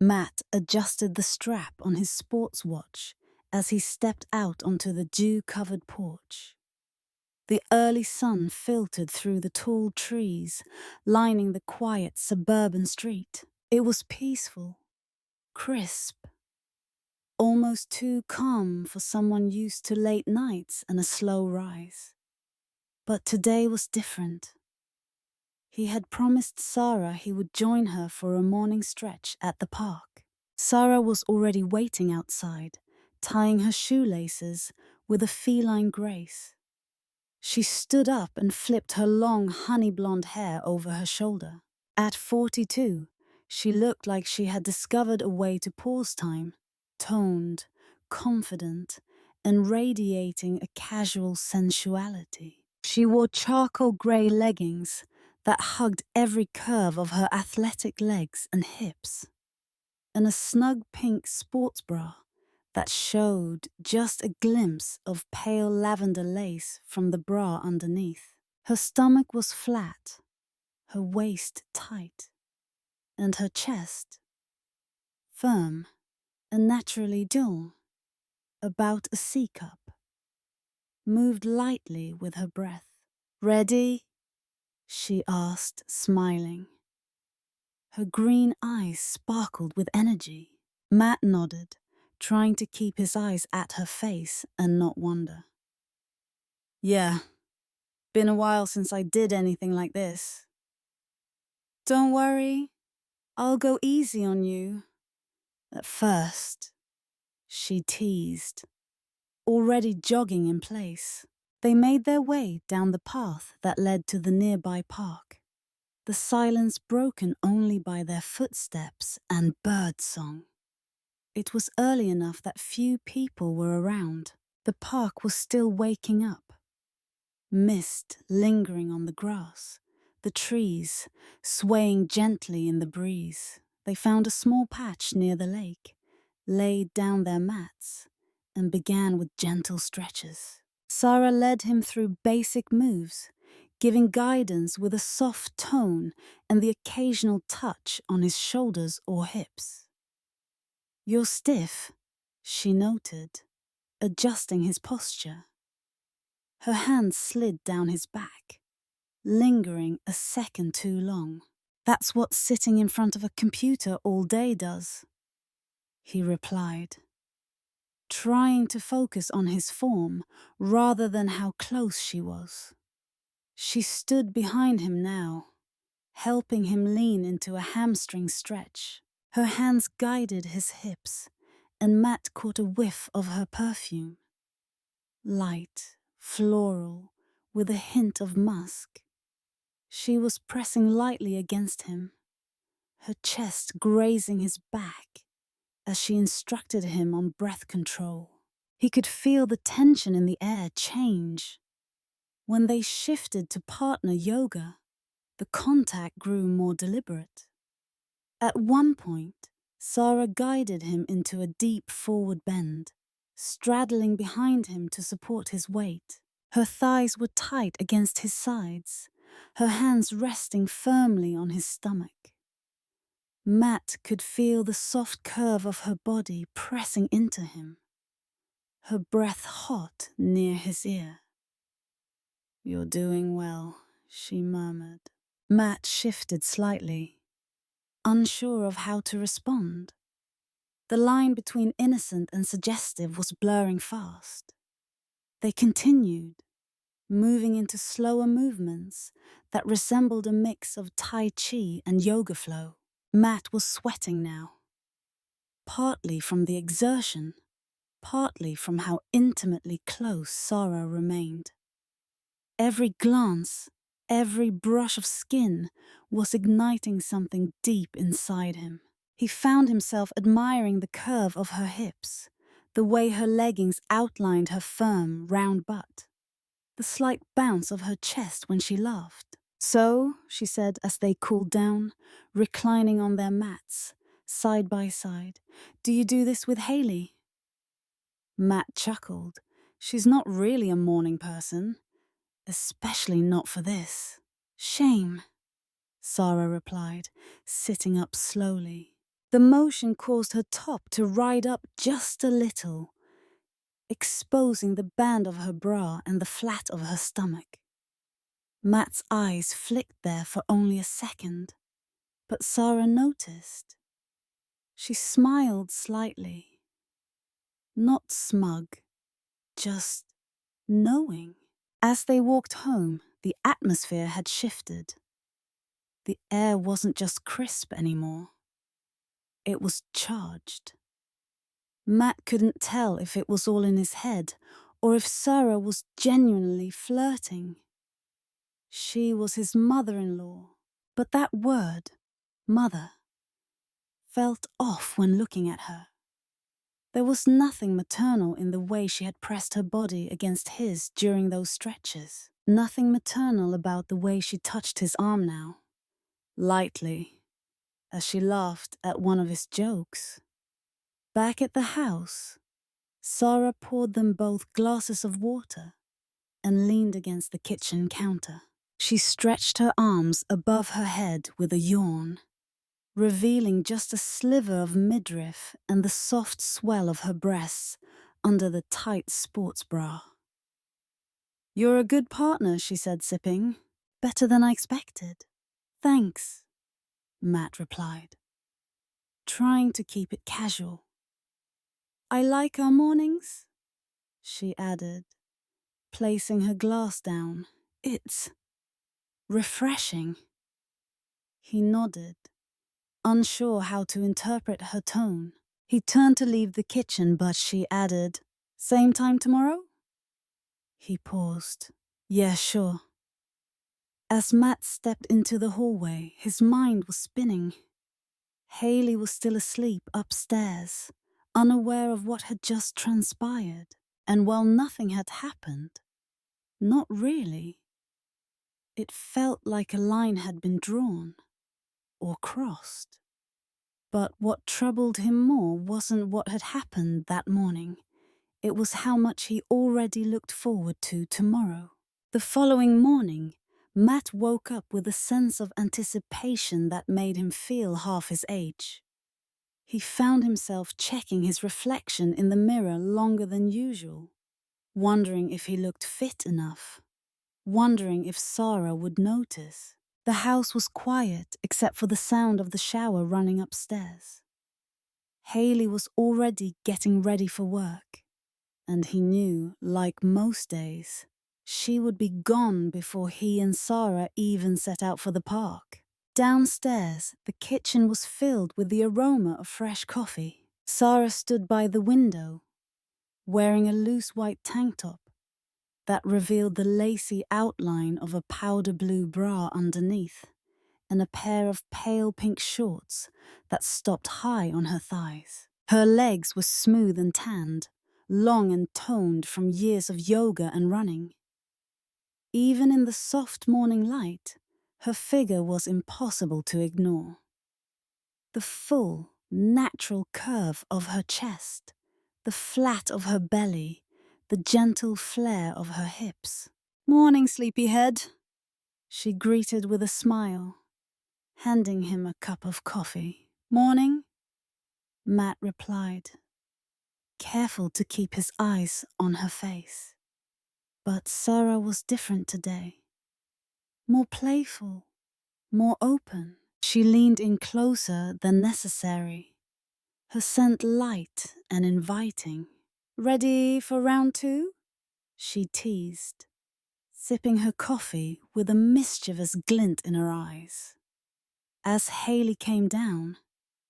Matt adjusted the strap on his sports watch as he stepped out onto the dew-covered porch. The early sun filtered through the tall trees, lining the quiet suburban street. It was peaceful, crisp, almost too calm for someone used to late nights and a slow rise. But today was different. He had promised Sarah he would join her for a morning stretch at the park. Sarah was already waiting outside, tying her shoelaces with a feline grace. She stood up and flipped her long honey-blonde hair over her shoulder. At 42, she looked like she had discovered a way to pause time, toned, confident, and radiating a casual sensuality. She wore charcoal grey leggings that hugged every curve of her athletic legs and hips, and a snug pink sports bra that showed just a glimpse of pale lavender lace from the bra underneath. Her stomach was flat, her waist tight, and her chest firm and naturally dull, about a C-cup, moved lightly with her breath. "Ready?" she asked, smiling. Her green eyes sparkled with energy. Matt nodded, trying to keep his eyes at her face and not wander. "Yeah, been a while since I did anything like this." "Don't worry, I'll go easy on you. At first," she teased, already jogging in place. They made their way down the path that led to the nearby park, the silence broken only by their footsteps and birdsong. It was early enough that few people were around. The park was still waking up. Mist lingering on the grass, the trees swaying gently in the breeze. They found a small patch near the lake, laid down their mats, and began with gentle stretches. Sarah led him through basic moves, giving guidance with a soft tone and the occasional touch on his shoulders or hips. "You're stiff," she noted, adjusting his posture. Her hands slid down his back, lingering a second too long. "That's what sitting in front of a computer all day does," he replied, trying to focus on his form rather than how close she was. She stood behind him now, helping him lean into a hamstring stretch. Her hands guided his hips, and Matt caught a whiff of her perfume. Light, floral, with a hint of musk. She was pressing lightly against him, her chest grazing his back as she instructed him on breath control. He could feel the tension in the air change. When they shifted to partner yoga, the contact grew more deliberate. At one point, Sarah guided him into a deep forward bend, straddling behind him to support his weight. Her thighs were tight against his sides, her hands resting firmly on his stomach. Matt could feel the soft curve of her body pressing into him, her breath hot near his ear. "You're doing well," she murmured. Matt shifted slightly, unsure of how to respond. The line between innocent and suggestive was blurring fast. They continued, moving into slower movements that resembled a mix of Tai Chi and yoga flow. Matt was sweating now, partly from the exertion, partly from how intimately close Sarah remained. Every glance, every brush of skin was igniting something deep inside him. He found himself admiring the curve of her hips, the way her leggings outlined her firm, round butt, the slight bounce of her chest when she laughed. "So," she said as they cooled down, reclining on their mats, side by side, "do you do this with Haley?" Matt chuckled. "She's not really a morning person, especially not for this." "Shame," Sarah replied, sitting up slowly. The motion caused her top to ride up just a little, exposing the band of her bra and the flat of her stomach. Matt's eyes flicked there for only a second, but Sarah noticed. She smiled slightly. Not smug, just knowing. As they walked home, the atmosphere had shifted. The air wasn't just crisp anymore. It was charged. Matt couldn't tell if it was all in his head or if Sarah was genuinely flirting. She was his mother-in-law, but that word, mother, felt off when looking at her. There was nothing maternal in the way she had pressed her body against his during those stretches. Nothing maternal about the way she touched his arm now, lightly, as she laughed at one of his jokes. Back at the house, Sarah poured them both glasses of water and leaned against the kitchen counter. She stretched her arms above her head with a yawn, revealing just a sliver of midriff and the soft swell of her breasts under the tight sports bra. "You're a good partner," she said, sipping. "Better than I expected." "Thanks," Matt replied, trying to keep it casual. "I like our mornings," she added, placing her glass down. "It's refreshing." He nodded, unsure how to interpret her tone. He turned to leave the kitchen, but she added, "Same time tomorrow?" He paused. "Yeah, sure." As Matt stepped into the hallway, his mind was spinning. Haley was still asleep upstairs, unaware of what had just transpired. And while nothing had happened, not really, it felt like a line had been drawn or crossed. But what troubled him more wasn't what had happened that morning. It was how much he already looked forward to tomorrow. The following morning, Matt woke up with a sense of anticipation that made him feel half his age. He found himself checking his reflection in the mirror longer than usual, wondering if he looked fit enough, wondering if Sarah would notice. The house was quiet except for the sound of the shower running upstairs. Haley was already getting ready for work, and he knew, like most days, she would be gone before he and Sarah even set out for the park. Downstairs, the kitchen was filled with the aroma of fresh coffee. Sarah stood by the window, wearing a loose white tank top that revealed the lacy outline of a powder blue bra underneath and a pair of pale pink shorts that stopped high on her thighs. Her legs were smooth and tanned, long and toned from years of yoga and running. Even in the soft morning light, her figure was impossible to ignore. The full, natural curve of her chest, the flat of her belly, the gentle flare of her hips. "Morning, sleepyhead," she greeted with a smile, handing him a cup of coffee. "Morning," Matt replied, careful to keep his eyes on her face. But Sarah was different today. More playful, more open. She leaned in closer than necessary, her scent light and inviting. "Ready for round two?" she teased, sipping her coffee with a mischievous glint in her eyes. As Haley came down,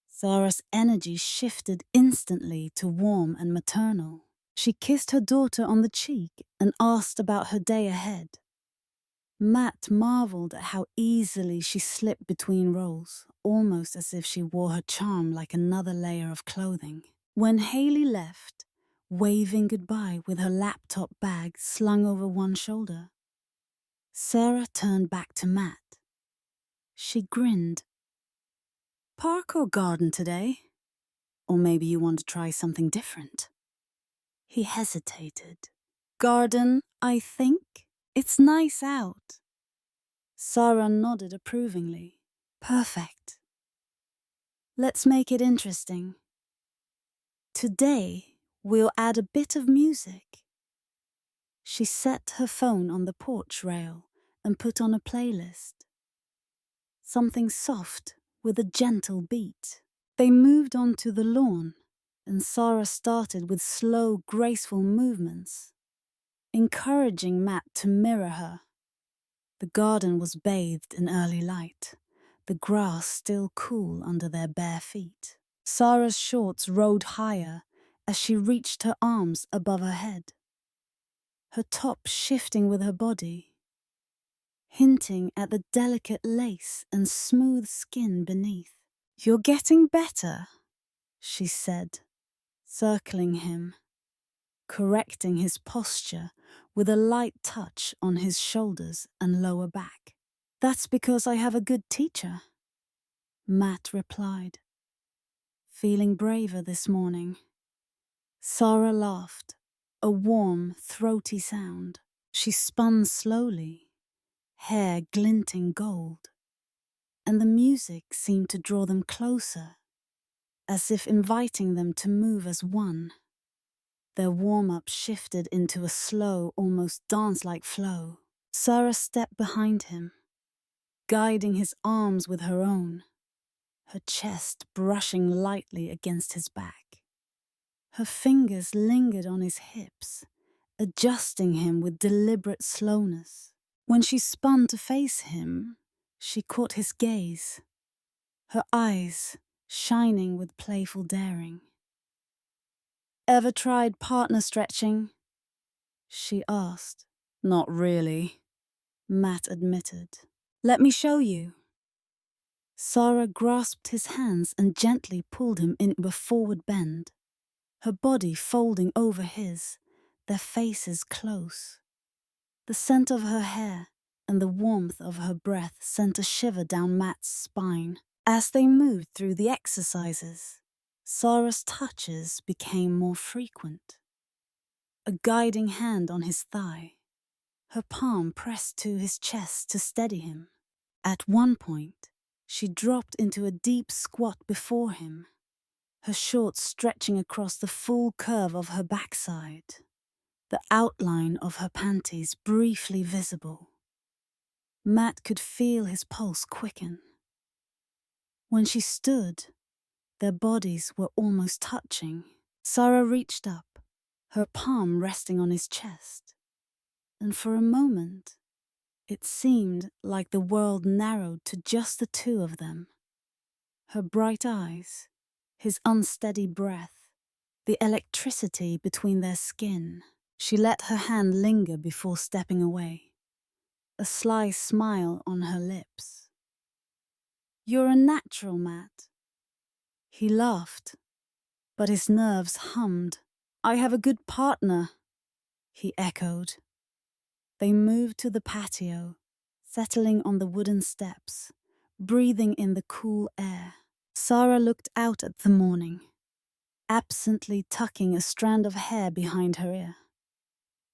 Sarah's energy shifted instantly to warm and maternal. She kissed her daughter on the cheek and asked about her day ahead. Matt marveled at how easily she slipped between roles, almost as if she wore her charm like another layer of clothing. When Haley left, waving goodbye with her laptop bag slung over one shoulder, Sarah turned back to Matt. She grinned. "Park or garden today? Or maybe you want to try something different?" He hesitated. "Garden, I think. It's nice out." Sarah nodded approvingly. "Perfect." Let's make it interesting. Today, we'll add a bit of music. She set her phone on the porch rail and put on a playlist. Something soft with a gentle beat. They moved onto the lawn, and Sarah started with slow, graceful movements, encouraging Matt to mirror her. The garden was bathed in early light, the grass still cool under their bare feet. Sarah's shorts rode higher as she reached her arms above her head, her top shifting with her body, hinting at the delicate lace and smooth skin beneath. "You're getting better," she said, circling him, correcting his posture with a light touch on his shoulders and lower back. "That's because I have a good teacher," Matt replied, feeling braver this morning. Sarah laughed, a warm, throaty sound. She spun slowly, hair glinting gold, and the music seemed to draw them closer, as if inviting them to move as one. Their warm-up shifted into a slow, almost dance-like flow. Sarah stepped behind him, guiding his arms with her own, her chest brushing lightly against his back. Her fingers lingered on his hips, adjusting him with deliberate slowness. When she spun to face him, she caught his gaze, her eyes shining with playful daring. "Ever tried partner stretching?" she asked. "Not really," Matt admitted. "Let me show you." Sarah grasped his hands and gently pulled him into a forward bend, her body folding over his, their faces close. The scent of her hair and the warmth of her breath sent a shiver down Matt's spine. As they moved through the exercises, Sarah's touches became more frequent. A guiding hand on his thigh, her palm pressed to his chest to steady him. At one point, she dropped into a deep squat before him, her shorts stretching across the full curve of her backside, the outline of her panties briefly visible. Matt could feel his pulse quicken. When she stood, their bodies were almost touching. Sarah reached up, her palm resting on his chest, and for a moment, it seemed like the world narrowed to just the two of them. Her bright eyes, his unsteady breath, the electricity between their skin. She let her hand linger before stepping away, a sly smile on her lips. "You're a natural, Matt." He laughed, but his nerves hummed. "I have a good partner," he echoed. They moved to the patio, settling on the wooden steps, breathing in the cool air. Sarah looked out at the morning, absently tucking a strand of hair behind her ear.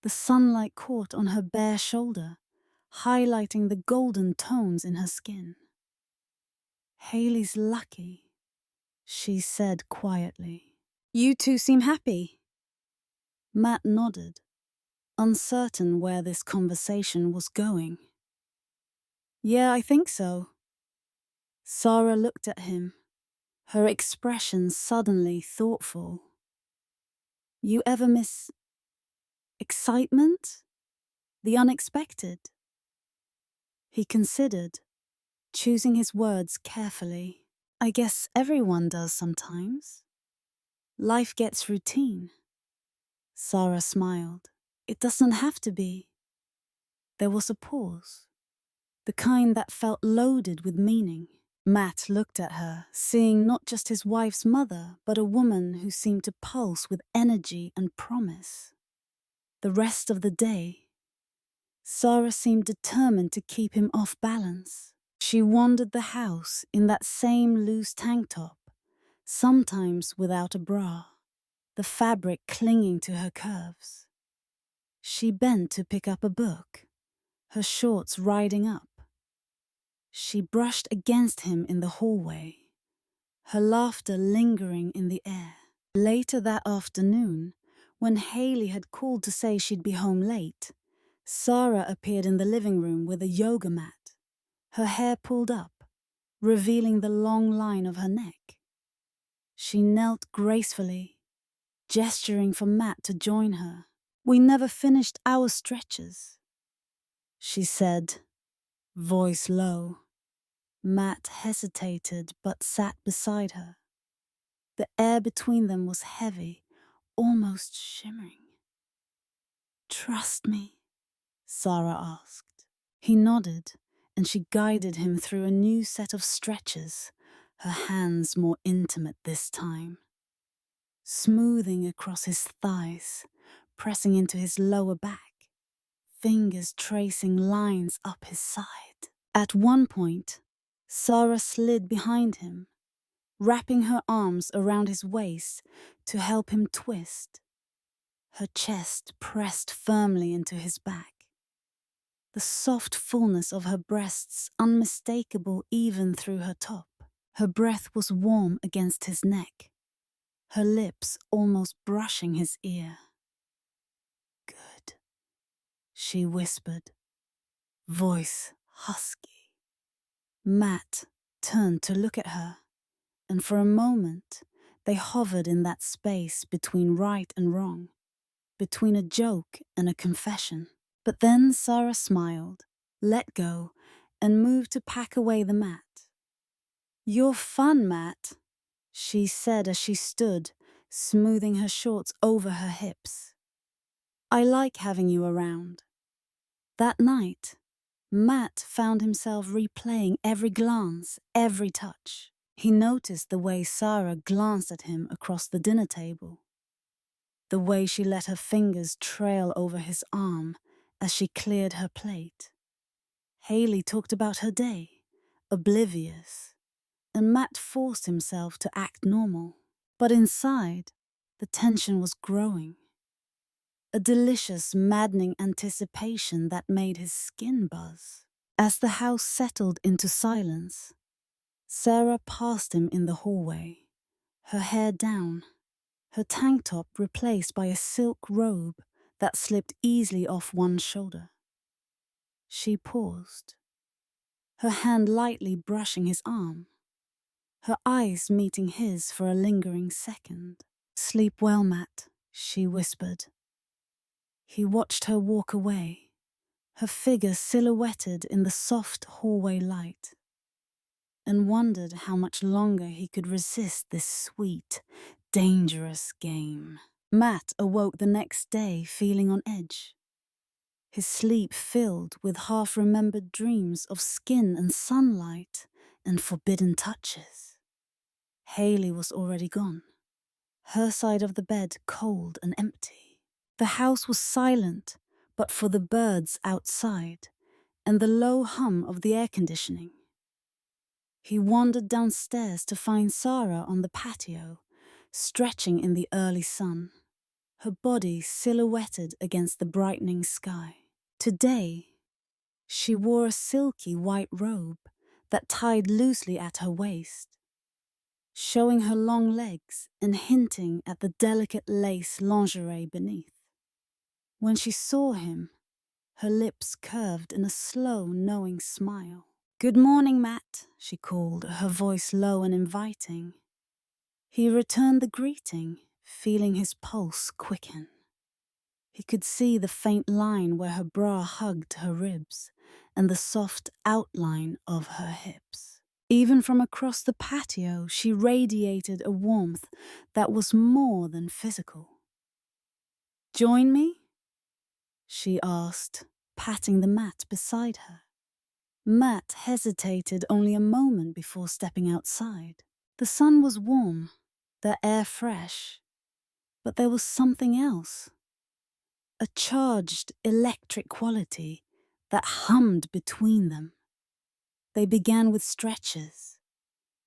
The sunlight caught on her bare shoulder, highlighting the golden tones in her skin. "Haley's lucky," she said quietly. "You two seem happy." Matt nodded, uncertain where this conversation was going. "Yeah, I think so." Sarah looked at him, her expression suddenly thoughtful. "You ever miss excitement? The unexpected?" He considered, choosing his words carefully. "I guess everyone does sometimes. Life gets routine." Sarah smiled. "It doesn't have to be." There was a pause, the kind that felt loaded with meaning. Matt looked at her, seeing not just his wife's mother, but a woman who seemed to pulse with energy and promise. The rest of the day, Sarah seemed determined to keep him off balance. She wandered the house in that same loose tank top, sometimes without a bra, the fabric clinging to her curves. She bent to pick up a book, her shorts riding up. She brushed against him in the hallway, her laughter lingering in the air. Later that afternoon, when Haley had called to say she'd be home late, Sarah appeared in the living room with a yoga mat, her hair pulled up, revealing the long line of her neck. She knelt gracefully, gesturing for Matt to join her. "We never finished our stretches," she said, voice low. Matt hesitated but sat beside her. The air between them was heavy, almost shimmering. "Trust me?" Sarah asked. He nodded, and she guided him through a new set of stretches, her hands more intimate this time. Smoothing across his thighs, pressing into his lower back, fingers tracing lines up his side. At one point, Sarah slid behind him, wrapping her arms around his waist to help him twist, her chest pressed firmly into his back. The soft fullness of her breasts unmistakable even through her top. Her breath was warm against his neck, her lips almost brushing his ear. "Good," she whispered, voice husky. Matt turned to look at her, and for a moment they hovered in that space between right and wrong, between a joke and a confession. But then Sarah smiled, let go, and moved to pack away the mat. "You're fun, Matt," she said as she stood, smoothing her shorts over her hips. "I like having you around." That night, Matt found himself replaying every glance, every touch. He noticed the way Sarah glanced at him across the dinner table, the way she let her fingers trail over his arm as she cleared her plate. Haley talked about her day, oblivious, and Matt forced himself to act normal. But inside, the tension was growing. A delicious, maddening anticipation that made his skin buzz. As the house settled into silence, Sarah passed him in the hallway, her hair down, her tank top replaced by a silk robe that slipped easily off one shoulder. She paused, her hand lightly brushing his arm, her eyes meeting his for a lingering second. "Sleep well, Matt," she whispered. He watched her walk away, her figure silhouetted in the soft hallway light, and wondered how much longer he could resist this sweet, dangerous game. Matt awoke the next day feeling on edge, his sleep filled with half-remembered dreams of skin and sunlight and forbidden touches. Haley was already gone, her side of the bed cold and empty. The house was silent but for the birds outside and the low hum of the air conditioning. He wandered downstairs to find Sarah on the patio, stretching in the early sun, her body silhouetted against the brightening sky. Today, she wore a silky white robe that tied loosely at her waist, showing her long legs and hinting at the delicate lace lingerie beneath. When she saw him, her lips curved in a slow, knowing smile. "Good morning, Matt," she called, her voice low and inviting. He returned the greeting, feeling his pulse quicken. He could see the faint line where her bra hugged her ribs and the soft outline of her hips. Even from across the patio, she radiated a warmth that was more than physical. "Join me?" she asked, patting the mat beside her. Matt hesitated only a moment before stepping outside. The sun was warm, the air fresh, but there was something else. A charged electric quality that hummed between them. They began with stretches,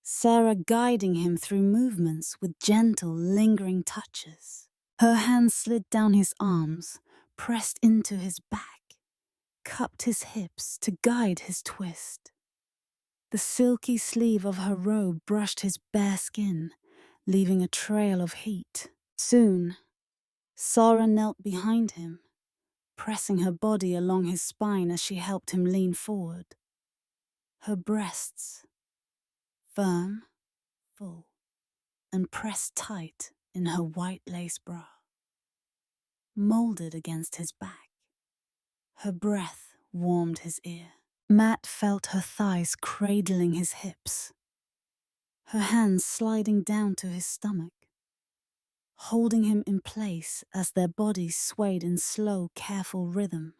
Sarah guiding him through movements with gentle, lingering touches. Her hands slid down his arms, pressed into his back, cupped his hips to guide his twist. The silky sleeve of her robe brushed his bare skin, leaving a trail of heat. Soon, Sarah knelt behind him, pressing her body along his spine as she helped him lean forward. Her breasts, firm, full, and pressed tight in her white lace bra, molded against his back. Her breath warmed his ear. Matt felt her thighs cradling his hips, her hands sliding down to his stomach, holding him in place as their bodies swayed in slow, careful rhythm.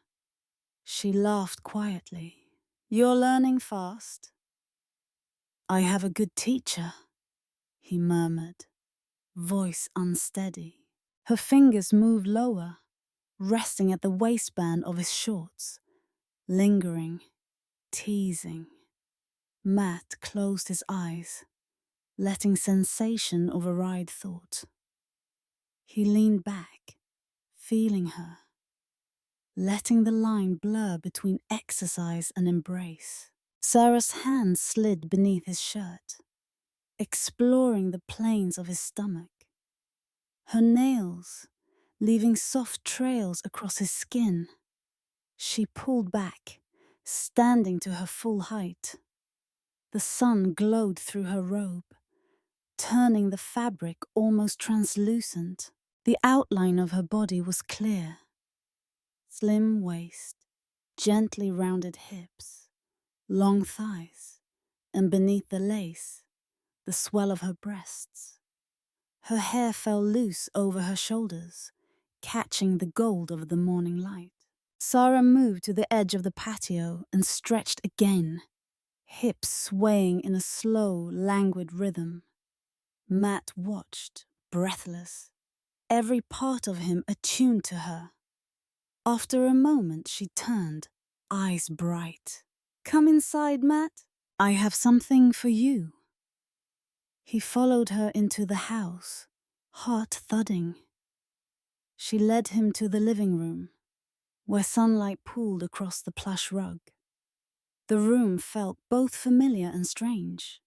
She laughed quietly. "You're learning fast." "I have a good teacher," he murmured, voice unsteady. Her fingers moved lower, resting at the waistband of his shorts, lingering, teasing. Matt closed his eyes, letting sensation override thought. He leaned back, feeling her, letting the line blur between exercise and embrace. Sarah's hand slid beneath his shirt, exploring the planes of his stomach. Her nails, leaving soft trails across his skin. She pulled back, standing to her full height. The sun glowed through her robe, turning the fabric almost translucent. The outline of her body was clear. Slim waist, gently rounded hips, long thighs, and beneath the lace, the swell of her breasts. Her hair fell loose over her shoulders, catching the gold of the morning light. Sarah moved to the edge of the patio and stretched again, hips swaying in a slow, languid rhythm. Matt watched, breathless, every part of him attuned to her. After a moment, she turned, eyes bright. "Come inside, Matt. I have something for you." He followed her into the house, heart thudding. She led him to the living room, where sunlight pooled across the plush rug. The room felt both familiar and strange,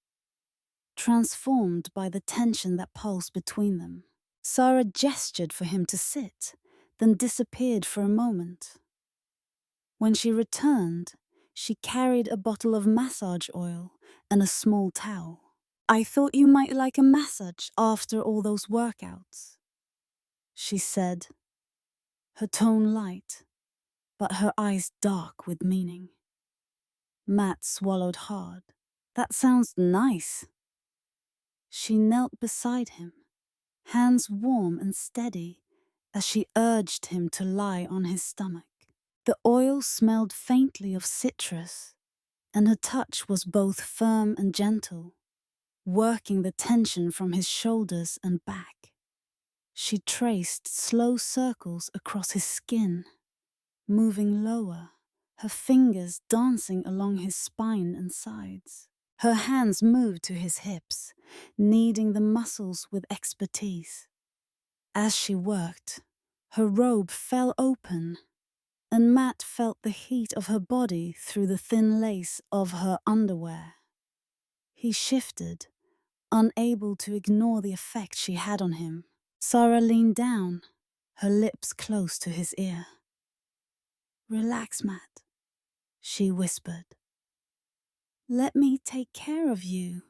transformed by the tension that pulsed between them. Sarah gestured for him to sit, then disappeared for a moment. When she returned, she carried a bottle of massage oil and a small towel. "I thought you might like a massage after all those workouts," she said, her tone light, but her eyes dark with meaning. Matt swallowed hard. "That sounds nice." She knelt beside him, hands warm and steady, as she urged him to lie on his stomach. The oil smelled faintly of citrus, and her touch was both firm and gentle, working the tension from his shoulders and back. She traced slow circles across his skin, moving lower, her fingers dancing along his spine and sides. Her hands moved to his hips, kneading the muscles with expertise. As she worked, her robe fell open, and Matt felt the heat of her body through the thin lace of her underwear. He shifted, unable to ignore the effect she had on him. Sarah leaned down, her lips close to his ear. "Relax, Matt," she whispered. "Let me take care of you."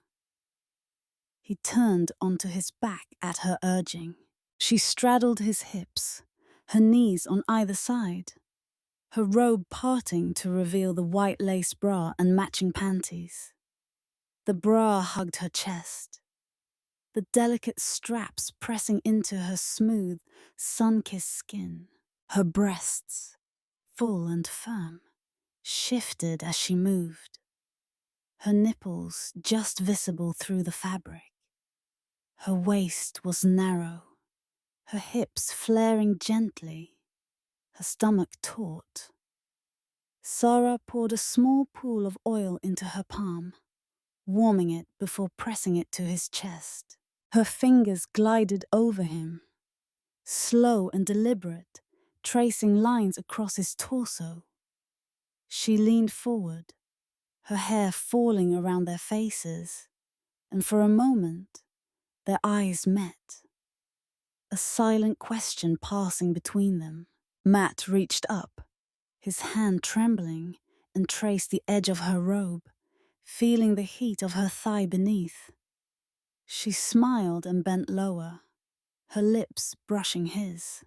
He turned onto his back at her urging. She straddled his hips, her knees on either side, her robe parting to reveal the white lace bra and matching panties. The bra hugged her chest, the delicate straps pressing into her smooth, sun-kissed skin. Her breasts, full and firm, shifted as she moved, her nipples just visible through the fabric. Her waist was narrow, her hips flaring gently, her stomach taut. Sarah poured a small pool of oil into her palm, warming it before pressing it to his chest. Her fingers glided over him, slow and deliberate, tracing lines across his torso. She leaned forward, her hair falling around their faces, and for a moment, their eyes met, a silent question passing between them. Matt reached up, his hand trembling, and traced the edge of her robe, feeling the heat of her thigh beneath. She smiled and bent lower, her lips brushing his.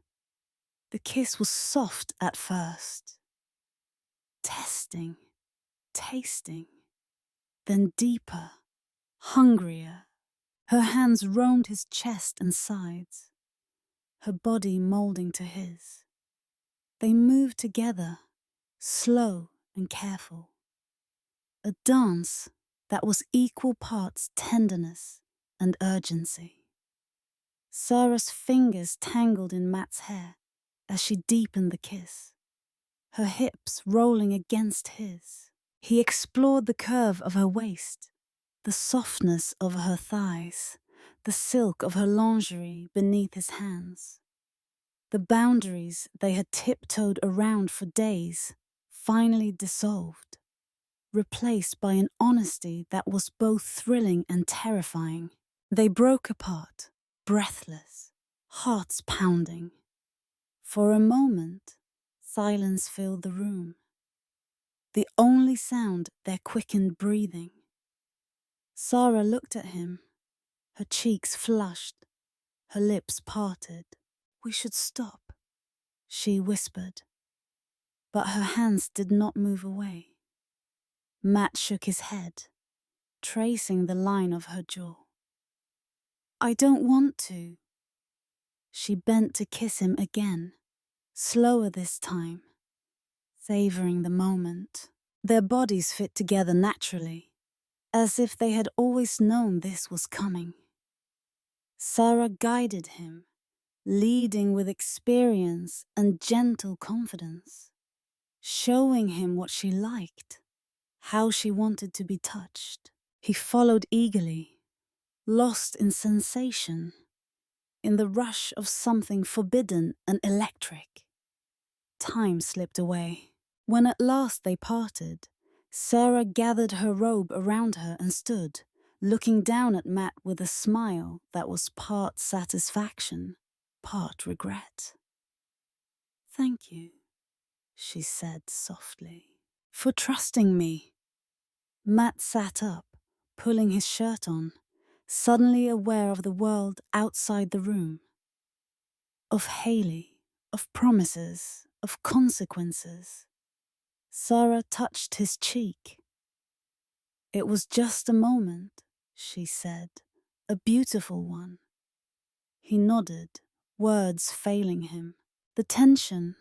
The kiss was soft at first, testing, tasting, then deeper, hungrier. Her hands roamed his chest and sides, her body molding to his. They moved together, slow and careful. A dance that was equal parts tenderness and urgency. Sarah's fingers tangled in Matt's hair as she deepened the kiss, her hips rolling against his. He explored the curve of her waist, the softness of her thighs, the silk of her lingerie beneath his hands. The boundaries they had tiptoed around for days finally dissolved, replaced by an honesty that was both thrilling and terrifying. They broke apart, breathless, hearts pounding. For a moment, silence filled the room, the only sound their quickened breathing. Sarah looked at him, her cheeks flushed, her lips parted. "We should stop," she whispered. But her hands did not move away. Matt shook his head, tracing the line of her jaw. "I don't want to." She bent to kiss him again, slower this time, savoring the moment. Their bodies fit together naturally, as if they had always known this was coming. Sarah guided him, leading with experience and gentle confidence, showing him what she liked, how she wanted to be touched. He followed eagerly, lost in sensation, in the rush of something forbidden and electric. Time slipped away. When at last they parted, Sarah gathered her robe around her and stood, looking down at Matt with a smile that was part satisfaction, part regret. "Thank you," she said softly, "for trusting me." Matt sat up, pulling his shirt on, suddenly aware of the world outside the room. Of Haley, of promises, of consequences. Sarah touched his cheek. "It was just a moment," she said, "a beautiful one." He nodded, words failing him. The tension,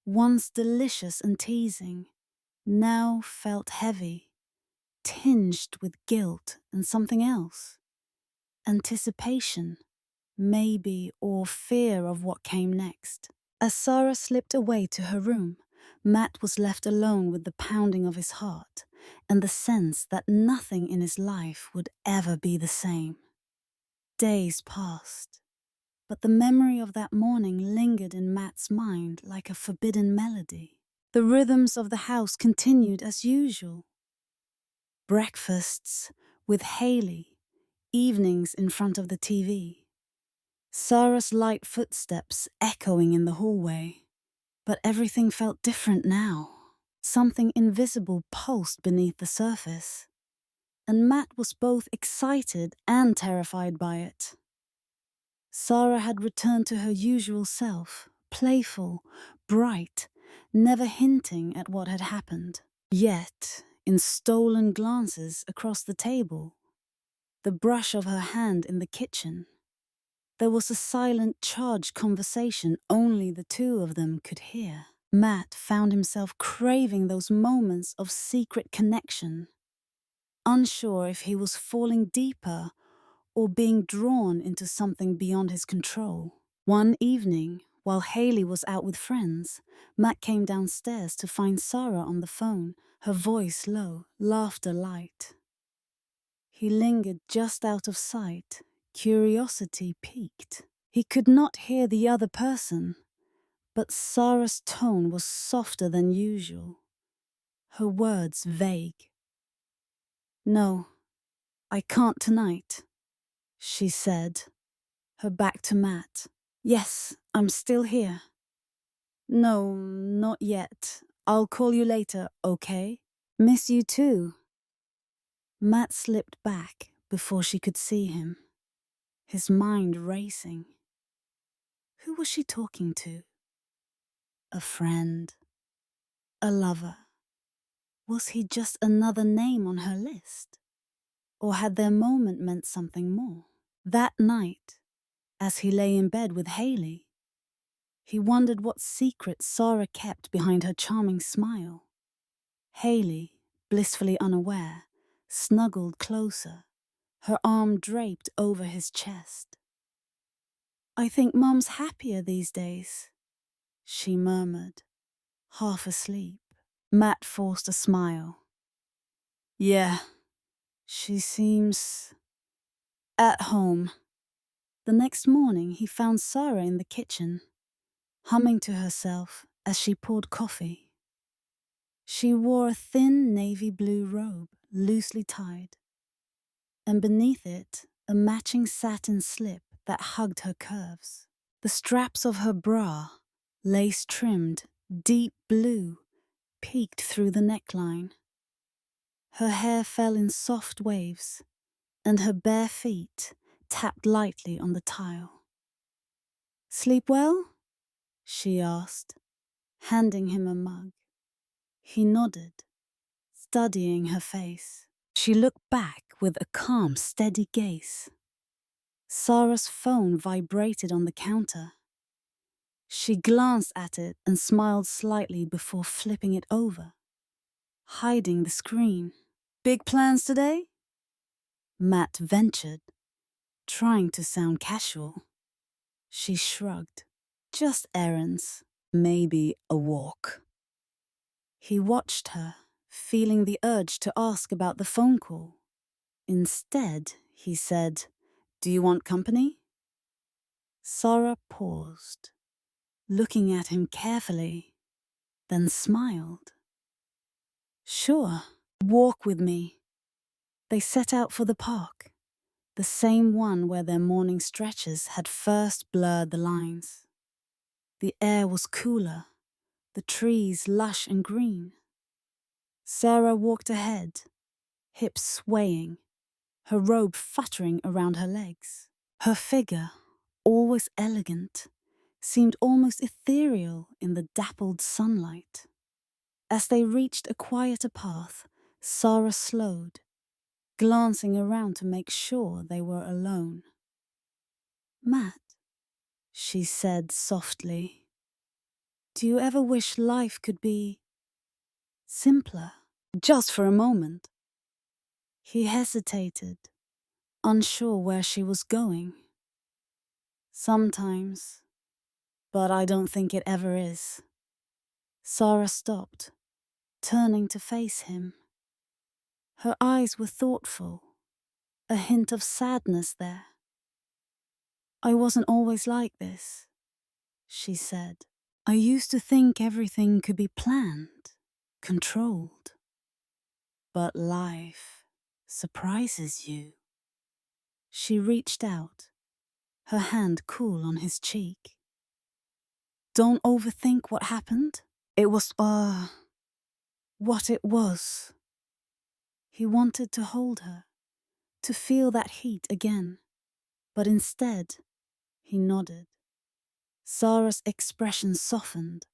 once delicious and teasing, now felt heavy, tinged with guilt and something else. Anticipation, maybe, or fear of what came next. As Sarah slipped away to her room, Matt was left alone with the pounding of his heart and the sense that nothing in his life would ever be the same. Days passed, but the memory of that morning lingered in Matt's mind like a forbidden melody. The rhythms of the house continued as usual. Breakfasts with Haley, evenings in front of the TV. Sarah's light footsteps echoing in the hallway. But everything felt different now. Something invisible pulsed beneath the surface, and Matt was both excited and terrified by it. Sarah had returned to her usual self, playful, bright, never hinting at what had happened. Yet, in stolen glances across the table, the brush of her hand in the kitchen, there was a silent, charged conversation only the two of them could hear. Matt found himself craving those moments of secret connection, unsure if he was falling deeper or being drawn into something beyond his control. One evening, while Haley was out with friends, Matt came downstairs to find Sarah on the phone, her voice low, laughter light. He lingered just out of sight, curiosity piqued. He could not hear the other person, but Sarah's tone was softer than usual, her words vague. No, I can't tonight, she said, her back to Matt. Yes, I'm still here. No, not yet. I'll call you later, okay? Miss you too. Matt slipped back before she could see him, his mind racing. Who was she talking to? A friend? A lover? Was he just another name on her list? Or had their moment meant something more? That night, as he lay in bed with Haley, he wondered what secret Sarah kept behind her charming smile. Haley, blissfully unaware, snuggled closer, her arm draped over his chest. I think Mum's happier these days, she murmured, half asleep. Matt forced a smile. Yeah, she seems at home. The next morning he found Sarah in the kitchen, humming to herself as she poured coffee. She wore a thin navy blue robe, loosely tied, and beneath it a matching satin slip that hugged her curves. The straps of her bra, lace-trimmed, deep blue, peeked through the neckline. Her hair fell in soft waves, and her bare feet tapped lightly on the tile. Sleep well? She asked, handing him a mug. He nodded, studying her face. She looked back with a calm, steady gaze. Sarah's phone vibrated on the counter. She glanced at it and smiled slightly before flipping it over, hiding the screen. Big plans today? Matt ventured, trying to sound casual. She shrugged. Just errands, maybe a walk. He watched her, feeling the urge to ask about the phone call. Instead, he said, Do you want company? Sarah paused, looking at him carefully, then smiled. Sure, walk with me. They set out for the park, the same one where their morning stretches had first blurred the lines. The air was cooler, the trees lush and green. Sarah walked ahead, hips swaying, her robe fluttering around her legs. Her figure, always elegant, seemed almost ethereal in the dappled sunlight. As they reached a quieter path, Sarah slowed, glancing around to make sure they were alone. Matt, she said softly, do you ever wish life could be simpler? Just for a moment. He hesitated, unsure where she was going. Sometimes, but I don't think it ever is. Sarah stopped, turning to face him. Her eyes were thoughtful, a hint of sadness there. I wasn't always like this, she said. I used to think everything could be planned, controlled. But life surprises you. She reached out, her hand cool on his cheek. Don't overthink what happened. It was, what it was. He wanted to hold her, to feel that heat again, but instead, he nodded. Sarah's expression softened,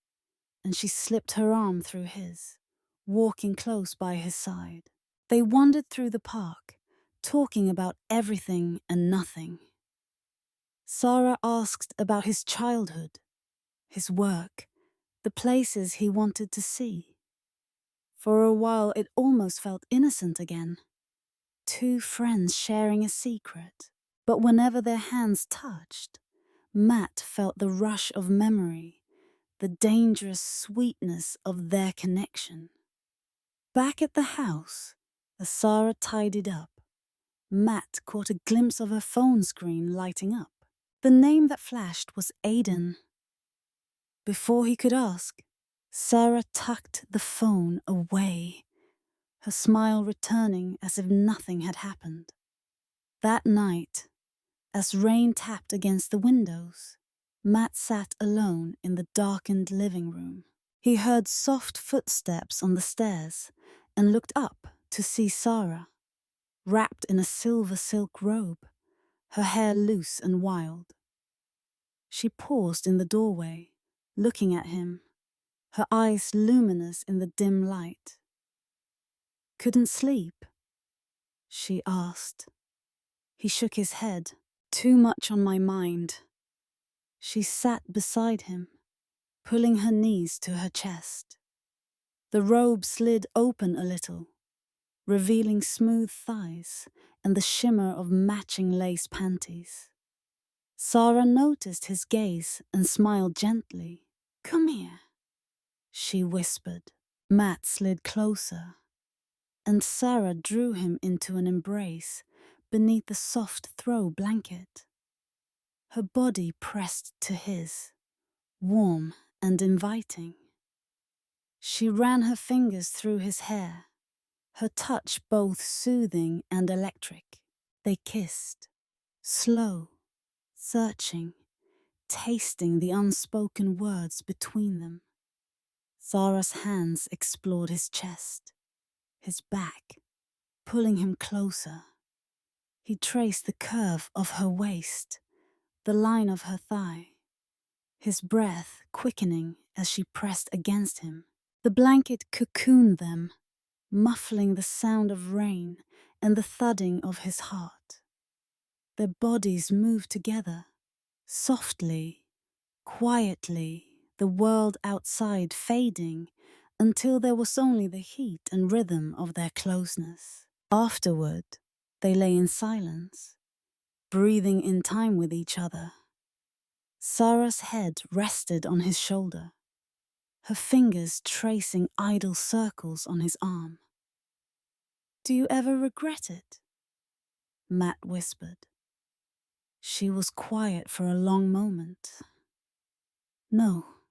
and she slipped her arm through his, walking close by his side. They wandered through the park, talking about everything and nothing. Sarah asked about his childhood, his work, the places he wanted to see. For a while it almost felt innocent again. Two friends sharing a secret. But whenever their hands touched, Matt felt the rush of memory, the dangerous sweetness of their connection. Back at the house, as Sarah tidied up, Matt caught a glimpse of her phone screen lighting up. The name that flashed was Aiden. Before he could ask, Sarah tucked the phone away, her smile returning as if nothing had happened. That night, as rain tapped against the windows, Matt sat alone in the darkened living room. He heard soft footsteps on the stairs and looked up to see Sarah, wrapped in a silver silk robe, her hair loose and wild. She paused in the doorway, looking at him, her eyes luminous in the dim light. "Couldn't sleep?" she asked. He shook his head. "Too much on my mind." She sat beside him, pulling her knees to her chest. The robe slid open a little, revealing smooth thighs and the shimmer of matching lace panties. Sarah noticed his gaze and smiled gently. "Come here," she whispered. Matt slid closer, and Sarah drew him into an embrace beneath the soft throw blanket. Her body pressed to his, warm and inviting. She ran her fingers through his hair, her touch both soothing and electric. They kissed, slow, searching, tasting the unspoken words between them. Sarah's hands explored his chest, his back, pulling him closer. He traced the curve of her waist, the line of her thigh, his breath quickening as she pressed against him. The blanket cocooned them, muffling the sound of rain and the thudding of his heart. Their bodies moved together, softly, quietly, the world outside fading until there was only the heat and rhythm of their closeness. Afterward, they lay in silence, breathing in time with each other. Sarah's head rested on his shoulder, her fingers tracing idle circles on his arm. "Do you ever regret it?" Matt whispered. She was quiet for a long moment. "No,"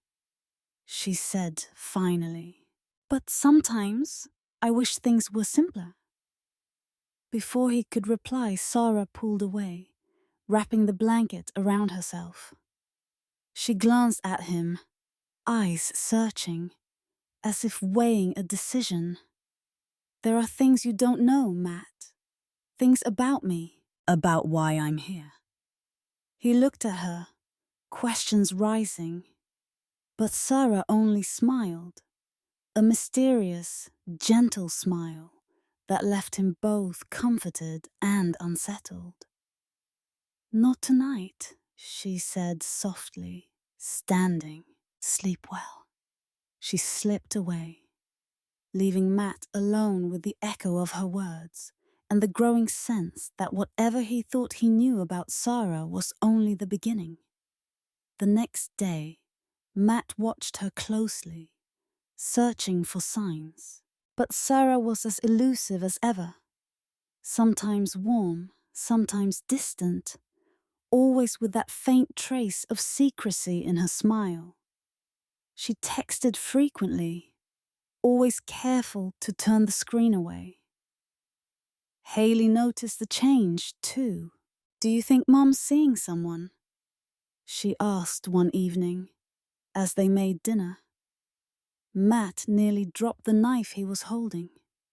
she said finally. "But sometimes I wish things were simpler." Before he could reply, Sarah pulled away, wrapping the blanket around herself. She glanced at him, eyes searching, as if weighing a decision. "There are things you don't know, Matt. Things about me, about why I'm here." He looked at her, questions rising, but Sarah only smiled, a mysterious, gentle smile that left him both comforted and unsettled. "Not tonight," she said softly, standing. "Sleep well." She slipped away, leaving Matt alone with the echo of her words and the growing sense that whatever he thought he knew about Sarah was only the beginning. The next day, Matt watched her closely, searching for signs. But Sarah was as elusive as ever, sometimes warm, sometimes distant, always with that faint trace of secrecy in her smile. She texted frequently, always careful to turn the screen away. Haley noticed the change, too. "Do you think Mom's seeing someone?" she asked one evening, as they made dinner. Matt nearly dropped the knife he was holding.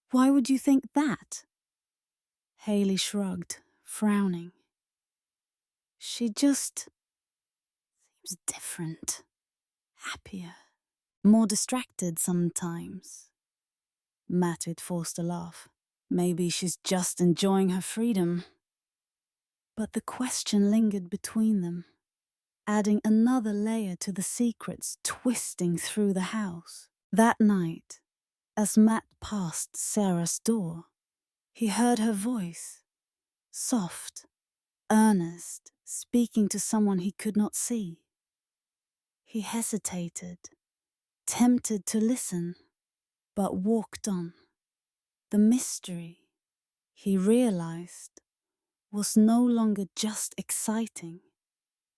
"Why would you think that?" Haley shrugged, frowning. "She just seems different, happier, more distracted sometimes." Matt had forced a laugh. "Maybe she's just enjoying her freedom." But the question lingered between them, adding another layer to the secrets twisting through the house. That night, as Matt passed Sarah's door, he heard her voice, soft, earnest, speaking to someone he could not see. He hesitated, tempted to listen, but walked on. The mystery, he realized, was no longer just exciting.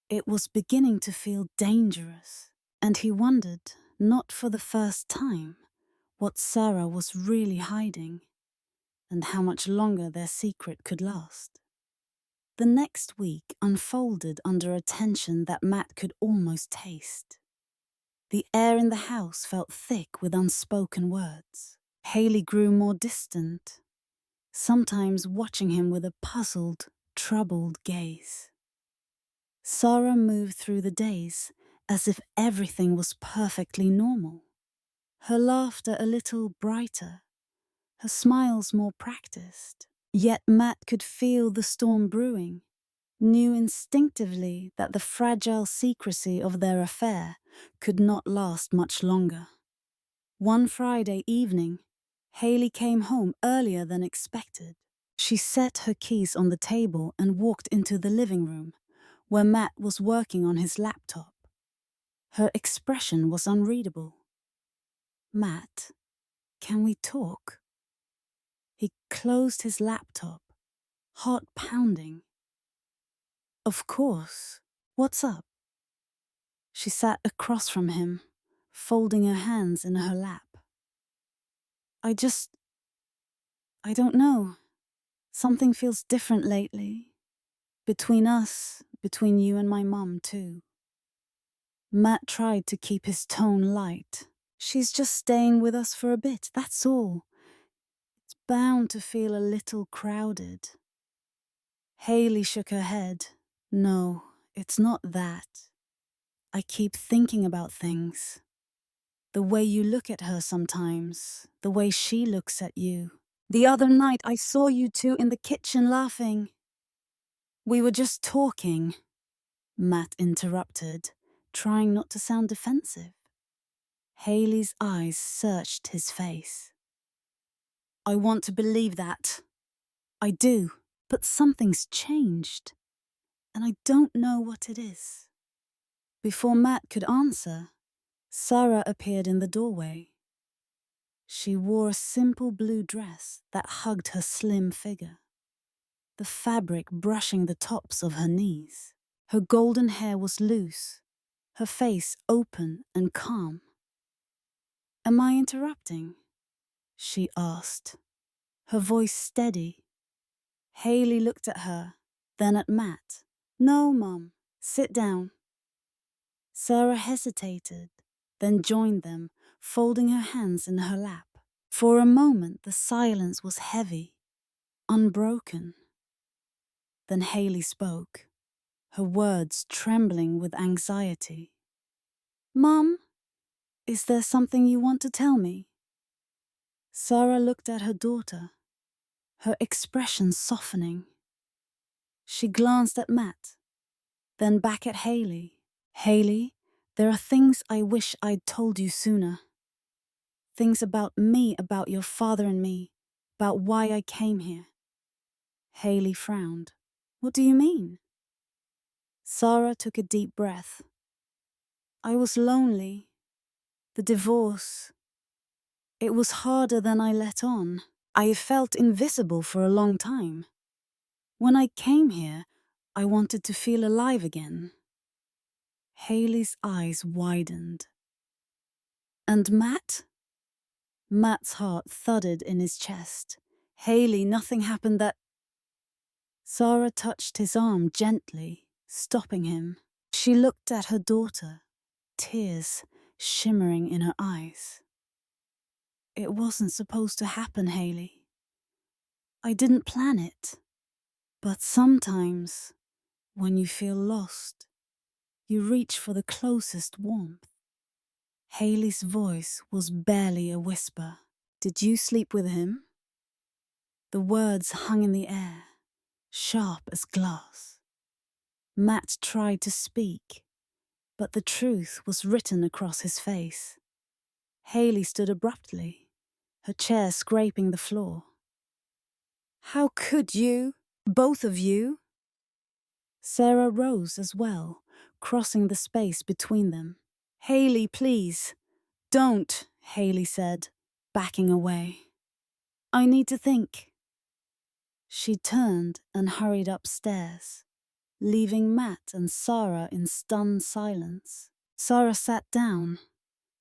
It was beginning to feel dangerous, and he wondered, not for the first time, what Sarah was really hiding. and how much longer their secret could last. The next week unfolded under a tension that Matt could almost taste. The air in the house felt thick with unspoken words. Haley grew more distant, sometimes watching him with a puzzled, troubled gaze. Sarah moved through the days as if everything was perfectly normal. Her laughter a little brighter, her smiles more practiced. Yet Matt could feel the storm brewing, knew instinctively that the fragile secrecy of their affair could not last much longer. One Friday evening, Haley came home earlier than expected. She set her keys on the table and walked into the living room, where Matt was working on his laptop. Her expression was unreadable. "Matt, can we talk?" He closed his laptop, heart pounding. "Of course. What's up?" She sat across from him, folding her hands in her lap. I don't know. Something feels different lately. Between us, between you and my mum, too." Matt tried to keep his tone light. "She's just staying with us for a bit, that's all. It's bound to feel a little crowded." Haley shook her head. "No, it's not that. I keep thinking about things. The way you look at her sometimes, the way she looks at you. The other night I saw you two in the kitchen laughing." "We were just talking," Matt interrupted, trying not to sound defensive. Haley's eyes searched his face. "I want to believe that. I do, but something's changed, and I don't know what it is." Before Matt could answer, Sarah appeared in the doorway. She wore a simple blue dress that hugged her slim figure, the fabric brushing the tops of her knees. Her golden hair was loose, her face open and calm. "Am I interrupting?" she asked, her voice steady. Haley looked at her, then at Matt. "No, Mum. Sit down." Sarah hesitated, then joined them, folding her hands in her lap. For a moment the silence was heavy, unbroken. Then Haley spoke, her words trembling with anxiety. "Mum, is there something you want to tell me?" Sarah looked at her daughter, her expression softening. She glanced at Matt, then back at Haley. "Haley, there are things I wish I'd told you sooner. Things about me, about your father and me, about why I came here." Haley frowned. "What do you mean?" Sarah took a deep breath. "I was lonely. The divorce. It was harder than I let on. I felt invisible for a long time. When I came here, I wanted to feel alive again." Haley's eyes widened. "And Matt?" Matt's heart thudded in his chest. "Haley, nothing happened that—" Sarah touched his arm gently, stopping him. She looked at her daughter, tears shimmering in her eyes. "It wasn't supposed to happen, Haley. I didn't plan it. But sometimes, when you feel lost, you reach for the closest warmth." Haley's voice was barely a whisper. "Did you sleep with him?" The words hung in the air, sharp as glass. Matt tried to speak, but the truth was written across his face. Haley stood abruptly, her chair scraping the floor. "How could you? Both of you?" Sarah rose as well, crossing the space between them. "Haley, please." "Don't," Haley said, backing away. "I need to think." She turned and hurried upstairs, leaving Matt and Sarah in stunned silence. Sarah sat down,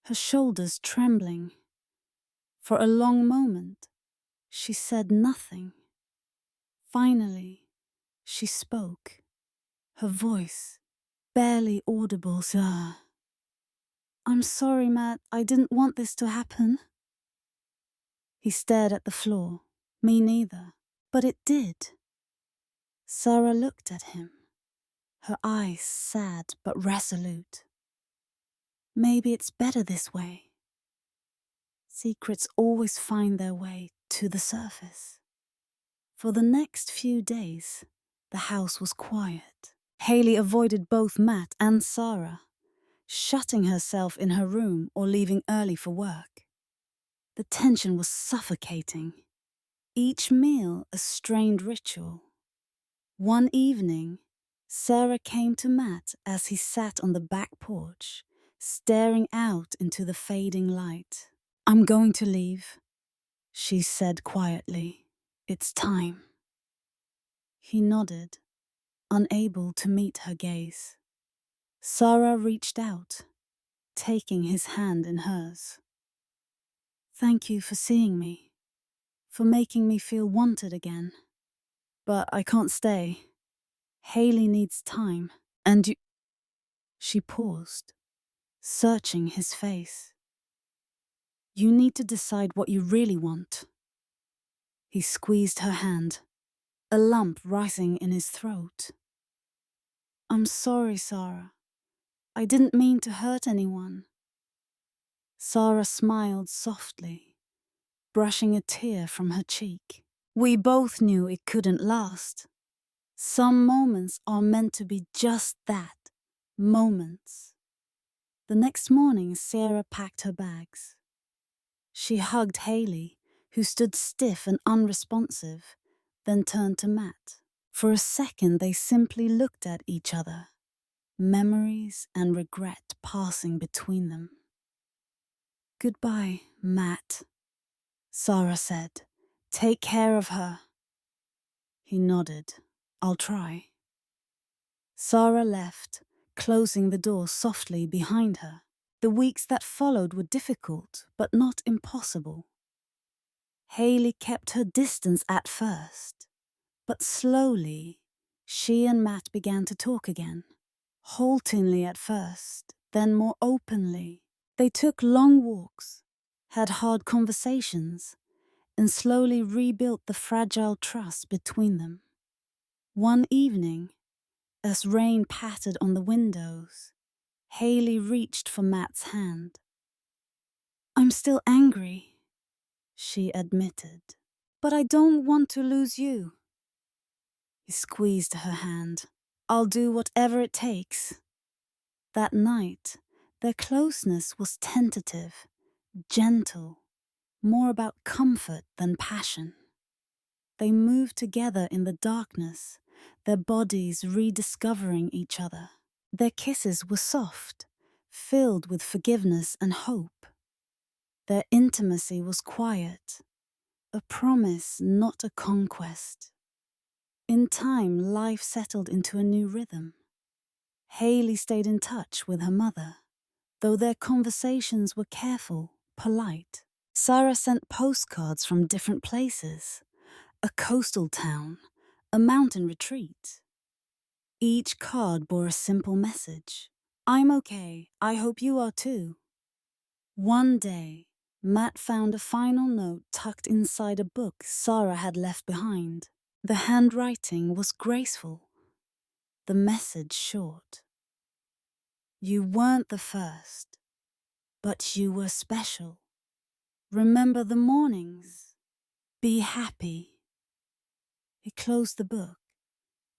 her shoulders trembling. For a long moment, She said nothing. Finally, she spoke, her voice barely audible. "Sir, I'm sorry, Matt. I didn't want this to happen." He stared at the floor. Me neither. But it did. Sarah looked at him, her eyes sad but resolute. "Maybe it's better this way. Secrets always find their way to the surface." For the next few days, the house was quiet. Haley avoided both Matt and Sarah, shutting herself in her room or leaving early for work. The tension was suffocating. Each meal a strained ritual. One evening, Sarah came to Matt as he sat on the back porch, staring out into the fading light. "I'm going to leave," she said quietly. "It's time." He nodded, unable to meet her gaze. Sarah reached out, taking his hand in hers. "Thank you for seeing me, for making me feel wanted again. But I can't stay. Haley needs time, and you—" She paused, searching his face. "You need to decide what you really want." He squeezed her hand, a lump rising in his throat. "I'm sorry, Sarah. I didn't mean to hurt anyone." Sarah smiled softly, brushing a tear from her cheek. "We both knew it couldn't last. Some moments are meant to be just that, moments." The next morning, Sarah packed her bags. She hugged Haley, who stood stiff and unresponsive, then turned to Matt. For a second, they simply looked at each other, memories and regret passing between them. "Goodbye, Matt," Sarah said. "Take care of her." He nodded. "I'll try." Sarah left, closing the door softly behind her. The weeks that followed were difficult, but not impossible. Haley kept her distance at first, but slowly, she and Matt began to talk again. Haltingly at first, then more openly. They took long walks, had hard conversations, and slowly rebuilt the fragile trust between them. One evening, as rain pattered on the windows, Haley reached for Matt's hand. "I'm still angry," she admitted, "but I don't want to lose you." He squeezed her hand. "I'll do whatever it takes." That night, their closeness was tentative, gentle, more about comfort than passion. They moved together in the darkness, their bodies rediscovering each other. Their kisses were soft, filled with forgiveness and hope. Their intimacy was quiet, a promise, not a conquest. In time, life settled into a new rhythm. Haley stayed in touch with her mother, though their conversations were careful, polite. Sarah sent postcards from different places, a coastal town, a mountain retreat. Each card bore a simple message. "I'm okay. I hope you are too." One day, Matt found a final note tucked inside a book Sarah had left behind. The handwriting was graceful, the message short. "You weren't the first, but you were special. Remember the mornings. Be happy." He closed the book,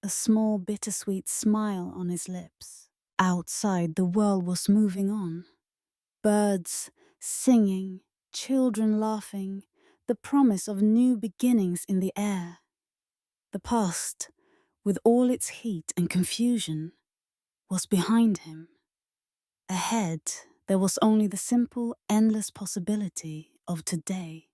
a small bittersweet smile on his lips. Outside, the world was moving on. Birds singing, children laughing, the promise of new beginnings in the air. The past, with all its heat and confusion, was behind him. Ahead, there was only the simple, endless possibility of today.